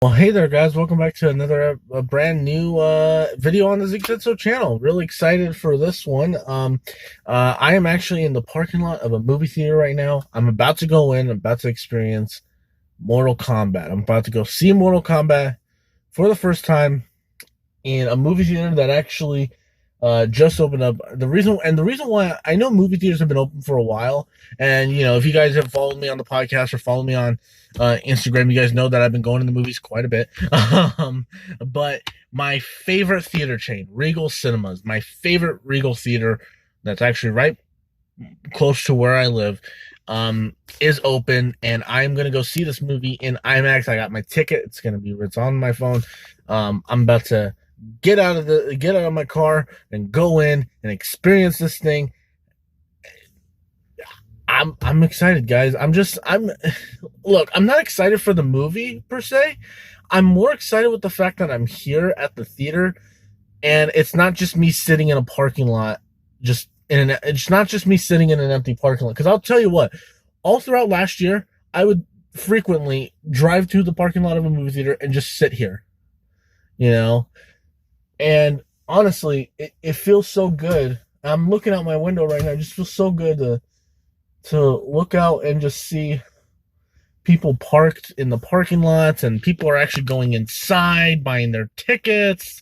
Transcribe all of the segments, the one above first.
Well, hey there, guys. Welcome back to another brand new video on the Zeke channel. Really excited for this one. I am actually in the parking lot of a movie theater right now. I'm about to go in. I'm about to experience Mortal Kombat. I'm about to go see Mortal Kombat for the first time in a movie theater that actually just opened up. The reason why I know movie theaters have been open for a while, and if you guys have followed me on the podcast or followed me on Instagram, you guys know that I've been going to the movies quite a bit. But my favorite theater chain, Regal Cinemas, my favorite Regal theater that's actually right close to where I live, is open, and I'm gonna go see this movie in IMAX. I got my ticket. It's on my phone. I'm about to get out of my car and go in and experience this thing. I'm excited, guys. I'm not excited for the movie per se. I'm more excited with the fact that I'm here at the theater, and it's not just me sitting in a parking lot, it's not just me sitting in an empty parking lot. Because I'll tell you what, all throughout last year, I would frequently drive to the parking lot of a movie theater and just sit here, you know. And honestly, it feels so good. I'm looking out my window right now. It just feels so good to look out and just see people parked in the parking lots, and people are actually going inside buying their tickets.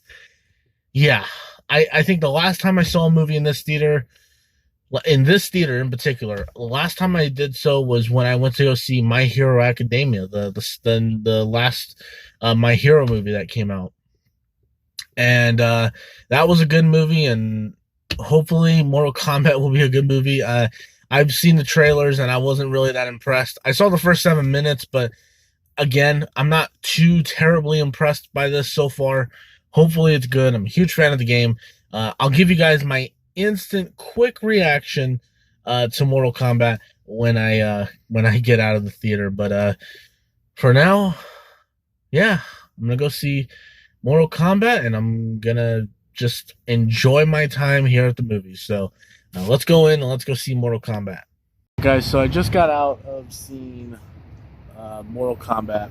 Yeah, I think the last time I saw a movie in this theater in particular, the last time I did so was when I went to go see My Hero Academia, the last My Hero movie that came out. And that was a good movie, and hopefully Mortal Kombat will be a good movie. I've seen the trailers, and I wasn't really that impressed. I saw the first 7 minutes, but again, I'm not too terribly impressed by this so far. Hopefully it's good. I'm a huge fan of the game. I'll give you guys my instant quick reaction to Mortal Kombat when I get out of the theater. But for now, yeah, I'm gonna go see Mortal Kombat, and I'm gonna just enjoy my time here at the movies. So let's go in and let's go see Mortal Kombat. Guys, so I just got out of seeing Mortal Kombat.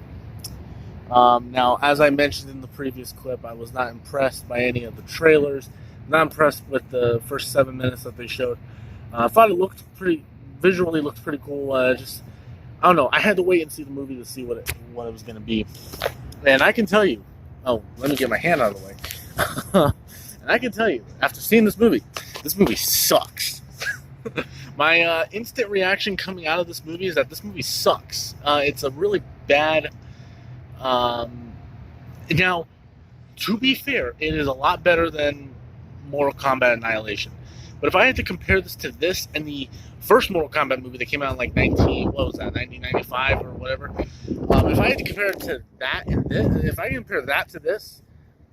Now, as I mentioned in the previous clip, I was not impressed by any of the trailers. Not impressed with the first 7 minutes that they showed. I thought it visually looked pretty cool. I don't know. I had to wait and see the movie to see what it was going to be. And I can tell you, let me get my hand out of the way. And I can tell you, after seeing this movie sucks. My instant reaction coming out of this movie is that this movie sucks. It's a really bad. Now, to be fair, it is a lot better than Mortal Kombat Annihilation. But if I had to compare this to this and the first Mortal Kombat movie that came out in like 1995 or whatever, if I had to compare it to that and this, if I compare that to this,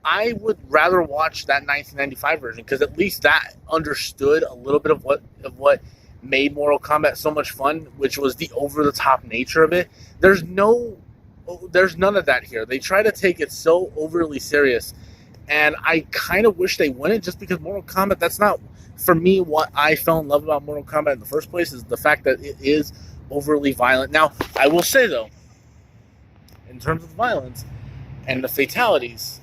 I would rather watch that 1995 version, because at least that understood a little bit of what made Mortal Kombat so much fun, which was the over-the-top nature of it. There's none of that here. They try to take it so overly serious, and I kind of wish they wouldn't, just because Mortal Kombat, that's not, for me, what I fell in love about Mortal Kombat in the first place, is the fact that it is overly violent. Now, I will say, though, in terms of the violence and the fatalities,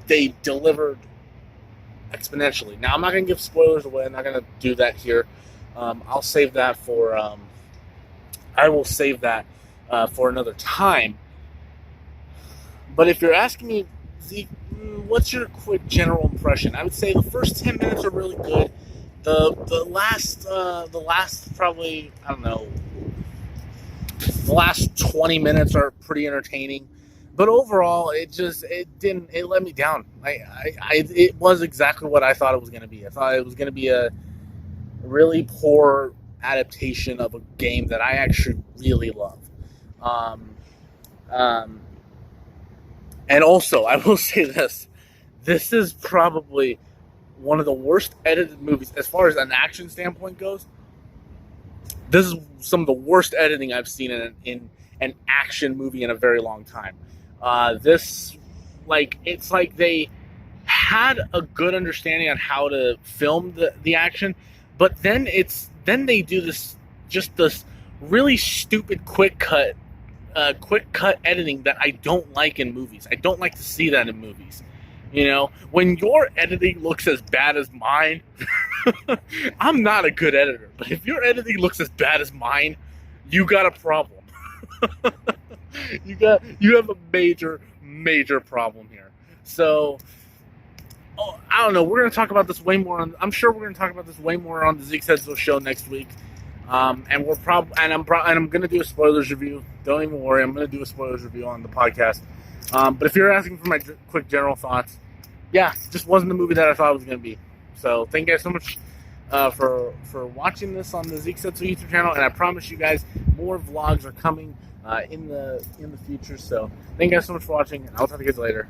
they delivered exponentially. Now, I'm not going to give spoilers away. I'm not going to do that here. I'll save that for... I will save that for another time. But if you're asking me, Zeke, what's your quick general impression? I would say the first 10 minutes are really good. The last probably, I don't know, the last 20 minutes are pretty entertaining. But overall, it let me down. It was exactly what I thought it was going to be. I thought it was going to be a really poor adaptation of a game that I actually really love. And also, I will say this is probably one of the worst edited movies as far as an action standpoint goes. This is some of the worst editing I've seen in an action movie in a very long time. It's like they had a good understanding on how to film the action, but then they do this really stupid quick cut quick cut editing that I don't like in movies. I don't like to see that in movies. You know, when your editing looks as bad as mine, I'm not a good editor, but if your editing looks as bad as mine, you got a problem. You have a major problem here. So, I don't know. We're going to talk about this way more I'm sure we're going to talk about this way more on the Zeke Says So show next week. And I'm going to do a spoilers review. Don't even worry. I'm going to do a spoilers review on the podcast. But if you're asking for my quick general thoughts, yeah, it just wasn't the movie that I thought it was going to be. So thank you guys so much for watching this on the Zeke Said So YouTube channel, and I promise you guys more vlogs are coming in the future. So thank you guys so much for watching, and I'll talk to you guys later.